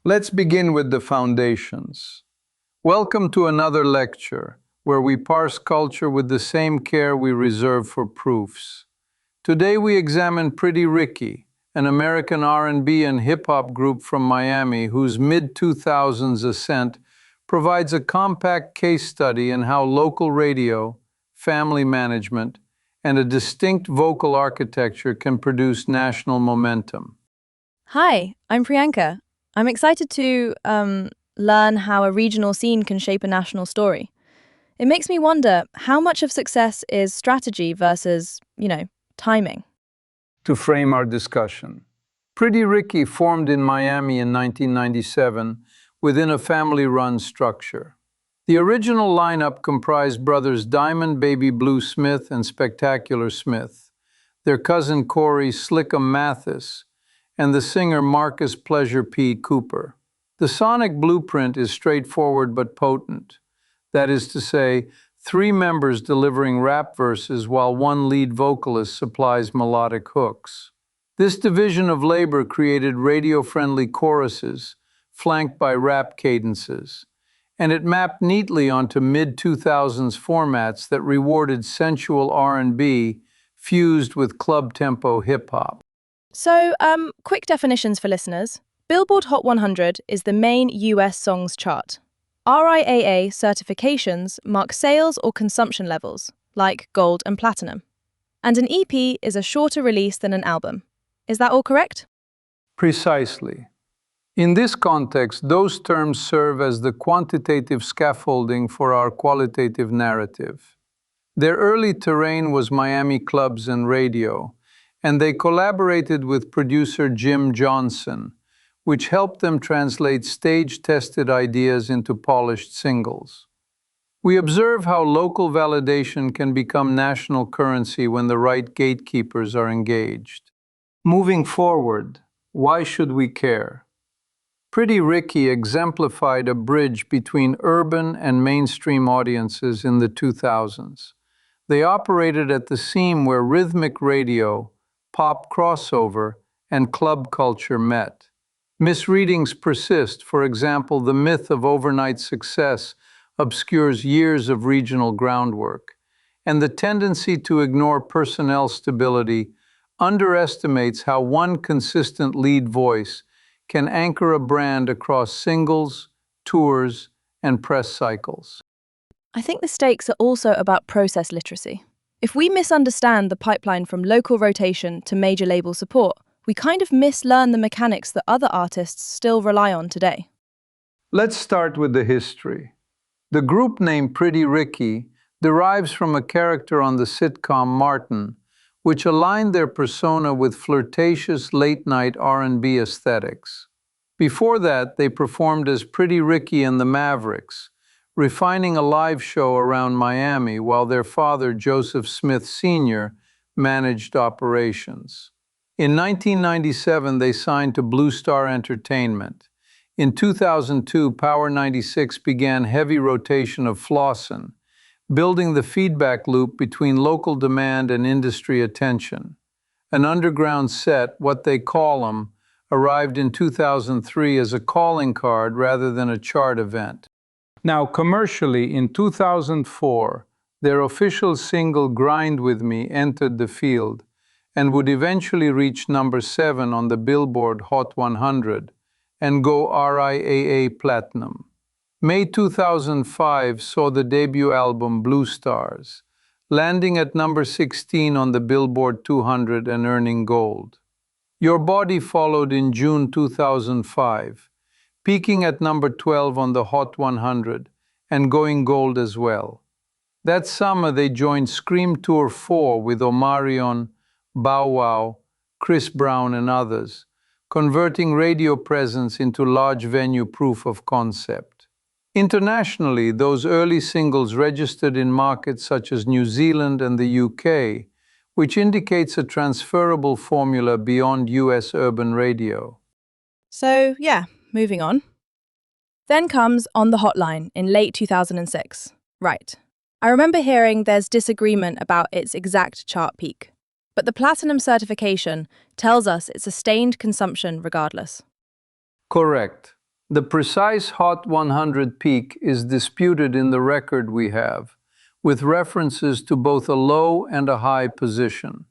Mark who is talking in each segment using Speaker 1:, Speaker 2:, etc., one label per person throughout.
Speaker 1: Let's begin with the foundations. Welcome to another lecture, where we parse culture with the same care we reserve for proofs. Today we examine Pretty Ricky, an American R&B and hip-hop group from Miami whose mid-2000s ascent provides a compact case study in how local radio, family management, and a distinct vocal architecture can produce national momentum.
Speaker 2: Hi, I'm Priyanka. I'm excited to learn how a regional scene can shape a national story. It makes me wonder how much of success is strategy versus, timing.
Speaker 1: To frame our discussion, Pretty Ricky formed in Miami in 1997 within a family-run structure. The original lineup comprised brothers Diamond Baby Blue Smith and Spectacular Smith, their cousin Corey Slickum Mathis, and the singer Marcus Pleasure P. Cooper. The sonic blueprint is straightforward but potent. That is to say, three members delivering rap verses while one lead vocalist supplies melodic hooks. This division of labor created radio-friendly choruses, flanked by rap cadences, and it mapped neatly onto mid-2000s formats that rewarded sensual R&B fused with club-tempo hip-hop.
Speaker 2: So, quick definitions for listeners. Billboard Hot 100 is the main US songs chart. RIAA certifications mark sales or consumption levels, like gold and platinum. And an EP is a shorter release than an album. Is that all correct?
Speaker 1: Precisely. In this context, those terms serve as the quantitative scaffolding for our qualitative narrative. Their early terrain was Miami clubs and radio, and they collaborated with producer Jim Johnson, which helped them translate stage-tested ideas into polished singles. We observe how local validation can become national currency when the right gatekeepers are engaged. Moving forward, why should we care? Pretty Ricky exemplified a bridge between urban and mainstream audiences in the 2000s. They operated at the seam where rhythmic radio, pop crossover, and club culture met. Misreadings persist. For example, the myth of overnight success obscures years of regional groundwork, and the tendency to ignore personnel stability underestimates how one consistent lead voice can anchor a brand across singles, tours, and press cycles.
Speaker 2: I think the stakes are also about process literacy. If we misunderstand the pipeline from local rotation to major label support, we kind of mislearn the mechanics that other artists still rely on today.
Speaker 1: Let's start with the history. The group name Pretty Ricky derives from a character on the sitcom Martin, which aligned their persona with flirtatious late-night R&B aesthetics. Before that, they performed as Pretty Ricky and the Mavericks, refining a live show around Miami while their father, Joseph Smith Sr., managed operations. In 1997, they signed to Blue Star Entertainment. In 2002, Power 96 began heavy rotation of Flossin', building the feedback loop between local demand and industry attention. An underground set, what they call 'em, arrived in 2003 as a calling card rather than a chart event. Now, commercially, in 2004, their official single Grind With Me entered the field and would eventually reach number 7 on the Billboard Hot 100 and go RIAA Platinum. May 2005 saw the debut album Blue Stars, landing at number 16 on the Billboard 200 and earning gold. Your Body followed in June 2005, peaking at number 12 on the Hot 100 and going gold as well. That summer they joined Scream Tour 4 with Omarion, Bow Wow, Chris Brown and others, converting radio presence into large venue proof of concept. Internationally, those early singles registered in markets such as New Zealand and the UK, which indicates a transferable formula beyond US urban radio.
Speaker 2: So, moving on. Then comes On the Hotline in late 2006. Right. I remember hearing there's disagreement about its exact chart peak, but the platinum certification tells us it sustained consumption regardless.
Speaker 1: Correct. The precise Hot 100 peak is disputed in the record we have, with references to both a low and a high position.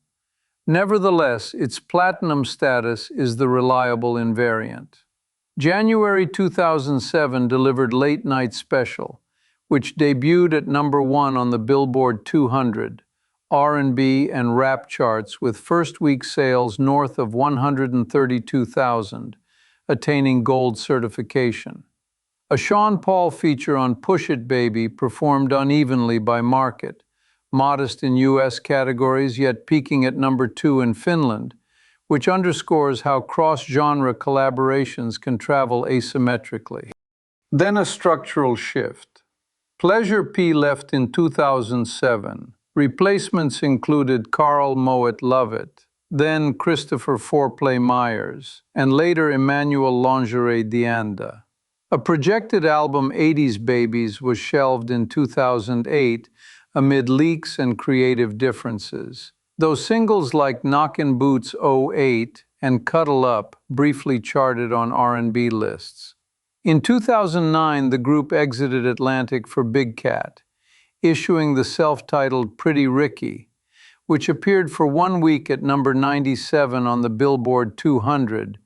Speaker 1: Nevertheless, its platinum status is the reliable invariant. January 2007 delivered Late Night Special, which debuted at #1 on the Billboard 200, R&B and rap charts with first-week sales north of 132,000, attaining gold certification. A Sean Paul feature on Push It Baby performed unevenly by market, modest in US categories yet peaking at #2 in Finland, which underscores how cross-genre collaborations can travel asymmetrically. Then a structural shift. Pleasure P left in 2007. Replacements included Carl Moet Lovett, then Christopher Foreplay Myers, and later Emmanuel Lingerie Dianda. A projected album 80s Babies was shelved in 2008 amid leaks and creative differences, though singles like Knockin' Boots '08 and Cuddle Up briefly charted on R&B lists. In 2009, the group exited Atlantic for Big Cat, issuing the self-titled Pretty Ricky, which appeared for 1 week at #97 on the Billboard 200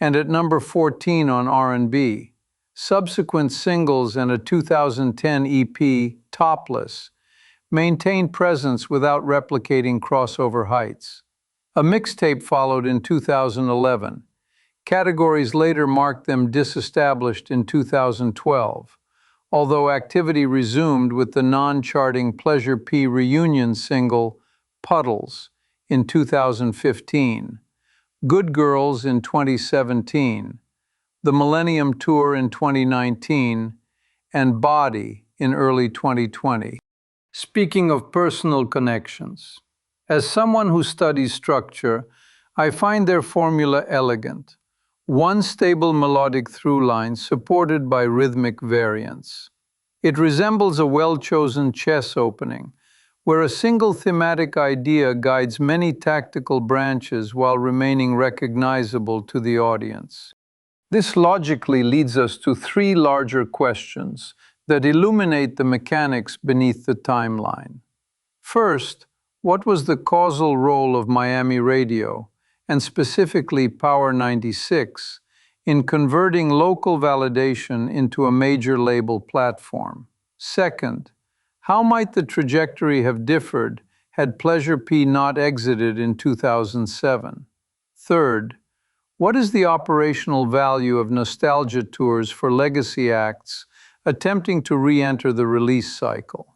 Speaker 1: and at #14 on R&B. Subsequent singles and a 2010 EP, Topless, maintained presence without replicating crossover heights. A mixtape followed in 2011. Categories later marked them disestablished in 2012, although activity resumed with the non-charting Pleasure P reunion single, Puddles, in 2015, Good Girls in 2017, the Millennium Tour in 2019, and Body in early 2020. Speaking of personal connections, as someone who studies structure, I find their formula elegant. One stable melodic through line supported by rhythmic variants. It resembles a well-chosen chess opening, where a single thematic idea guides many tactical branches while remaining recognizable to the audience. This logically leads us to 3 larger questions that illuminate the mechanics beneath the timeline. First, what was the causal role of Miami radio, and specifically Power 96, in converting local validation into a major label platform? Second, how might the trajectory have differed had Pleasure P not exited in 2007? Third, what is the operational value of nostalgia tours for legacy acts attempting to re-enter the release cycle?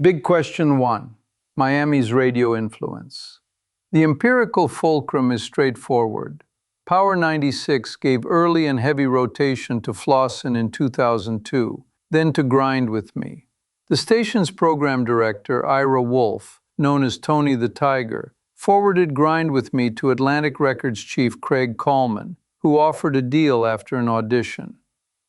Speaker 1: Big question 1, Miami's radio influence. The empirical fulcrum is straightforward. Power 96 gave early and heavy rotation to Flossin' in 2002, then to Grind With Me. The station's program director, Ira Wolf, known as Tony the Tiger, forwarded Grind With Me to Atlantic Records chief Craig Coleman, who offered a deal after an audition.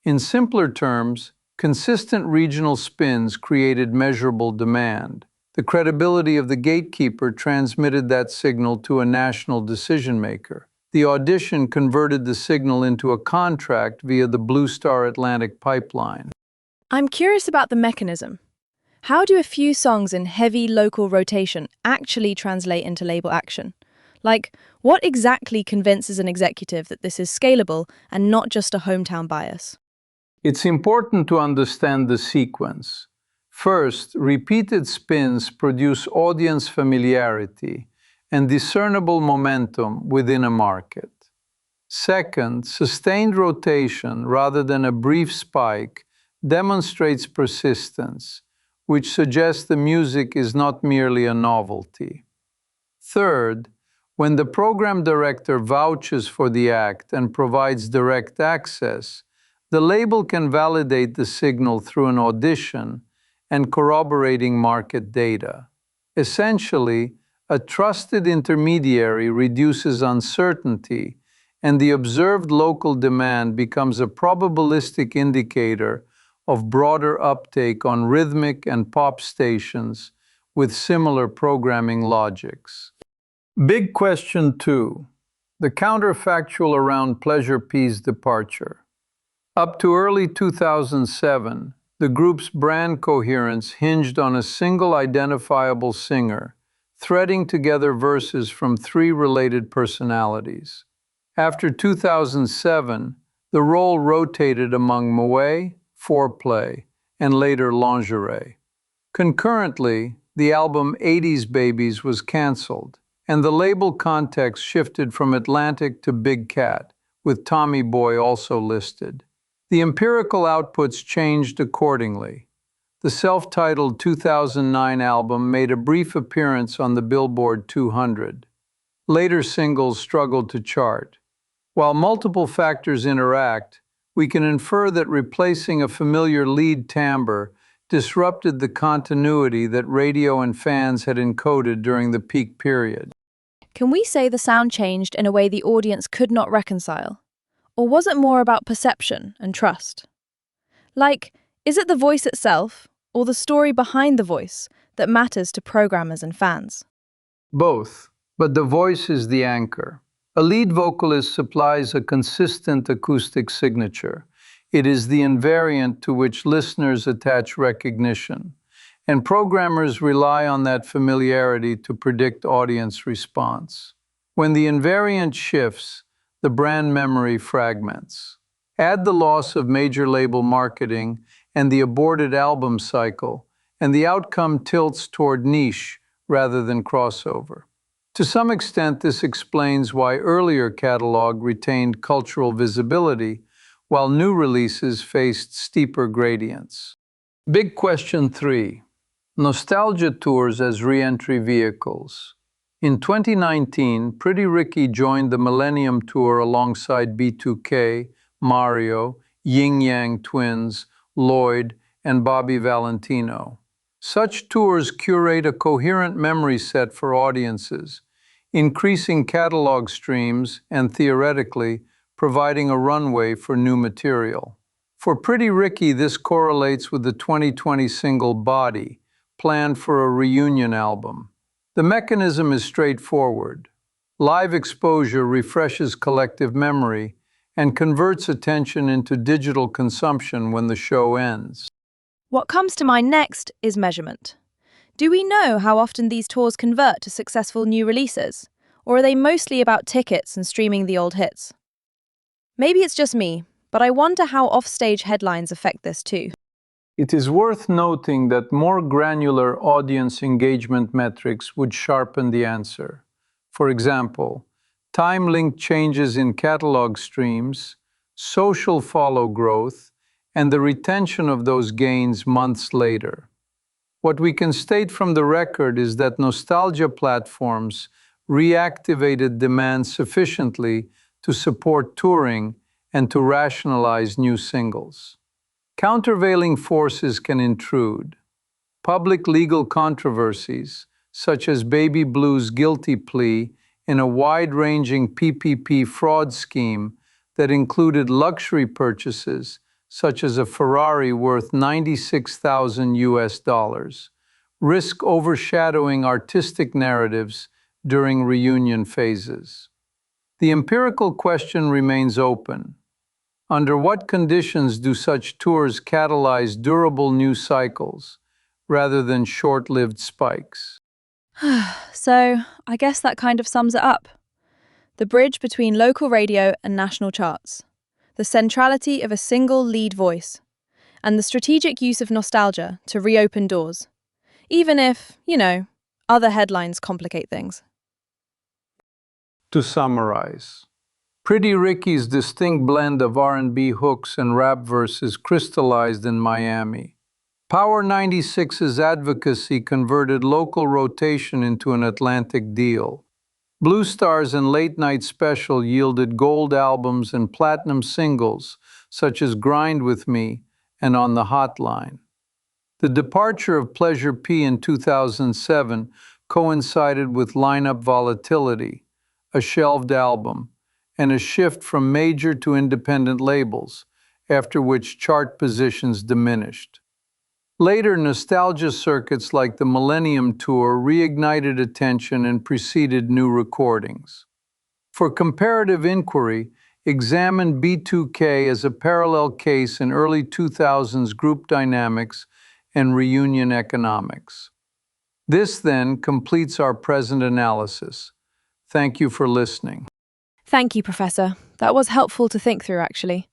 Speaker 1: In simpler terms, consistent regional spins created measurable demand. The credibility of the gatekeeper transmitted that signal to a national decision-maker. The audition converted the signal into a contract via the Blue Star Atlantic pipeline.
Speaker 2: I'm curious about the mechanism. How do a few songs in heavy local rotation actually translate into label action? Like, what exactly convinces an executive that this is scalable and not just a hometown bias?
Speaker 1: It's important to understand the sequence. First, repeated spins produce audience familiarity and discernible momentum within a market. Second, sustained rotation rather than a brief spike demonstrates persistence, which suggests the music is not merely a novelty. Third, when the program director vouches for the act and provides direct access, the label can validate the signal through an audition and corroborating market data. Essentially, a trusted intermediary reduces uncertainty, and the observed local demand becomes a probabilistic indicator of broader uptake on rhythmic and pop stations with similar programming logics. Big question 2, the counterfactual around Pleasure P's departure. Up to early 2007, the group's brand coherence hinged on a single identifiable singer, threading together verses from three related personalities. After 2007, the role rotated among Moe, Foreplay, and later Lingerie. Concurrently, the album 80s Babies was cancelled, and the label context shifted from Atlantic to Big Cat, with Tommy Boy also listed. The empirical outputs changed accordingly. The self-titled 2009 album made a brief appearance on the Billboard 200. Later singles struggled to chart. While multiple factors interact, we can infer that replacing a familiar lead timbre disrupted the continuity that radio and fans had encoded during the peak period.
Speaker 2: Can we say the sound changed in a way the audience could not reconcile? Or was it more about perception and trust? Like, is it the voice itself, or the story behind the voice, that matters to programmers and fans?
Speaker 1: Both, but the voice is the anchor. A lead vocalist supplies a consistent acoustic signature. It is the invariant to which listeners attach recognition, and programmers rely on that familiarity to predict audience response. When the invariant shifts, the brand memory fragments. Add the loss of major label marketing and the aborted album cycle, and the outcome tilts toward niche rather than crossover. To some extent, this explains why earlier catalog retained cultural visibility, while new releases faced steeper gradients. Big question 3. Nostalgia tours as re-entry vehicles. In 2019, Pretty Ricky joined the Millennium Tour alongside B2K, Mario, Yin Yang Twins, Lloyd, and Bobby Valentino. Such tours curate a coherent memory set for audiences, increasing catalog streams and, theoretically, providing a runway for new material. For Pretty Ricky, this correlates with the 2020 single Body, planned for a reunion album. The mechanism is straightforward. Live exposure refreshes collective memory and converts attention into digital consumption when the show ends.
Speaker 2: What comes to mind next is measurement. Do we know how often these tours convert to successful new releases? Or are they mostly about tickets and streaming the old hits? Maybe it's just me, but I wonder how offstage headlines affect this too.
Speaker 1: It is worth noting that more granular audience engagement metrics would sharpen the answer. For example, time-linked changes in catalog streams, social follow growth, and the retention of those gains months later. What we can state from the record is that nostalgia platforms reactivated demand sufficiently to support touring and to rationalize new singles. Countervailing forces can intrude. Public legal controversies, such as Baby Blue's guilty plea in a wide-ranging PPP fraud scheme that included luxury purchases, such as a Ferrari worth $96,000, risk overshadowing artistic narratives during reunion phases. The empirical question remains open. Under what conditions do such tours catalyze durable new cycles, rather than short-lived spikes?
Speaker 2: So, I guess that kind of sums it up. The bridge between local radio and national charts. The centrality of a single lead voice. And the strategic use of nostalgia to reopen doors. Even if, other headlines complicate things.
Speaker 1: To summarize, Pretty Ricky's distinct blend of R&B hooks and rap verses crystallized in Miami. Power 96's advocacy converted local rotation into an Atlantic deal. Blue Stars and Late Night Special yielded gold albums and platinum singles such as Grind With Me and On the Hotline. The departure of Pleasure P in 2007 coincided with lineup volatility, a shelved album, and a shift from major to independent labels, after which chart positions diminished. Later, nostalgia circuits like the Millennium Tour reignited attention and preceded new recordings. For comparative inquiry, examined B2K as a parallel case in early 2000s group dynamics and reunion economics. This then completes our present analysis. Thank you for listening.
Speaker 2: Thank you, Professor. That was helpful to think through, actually.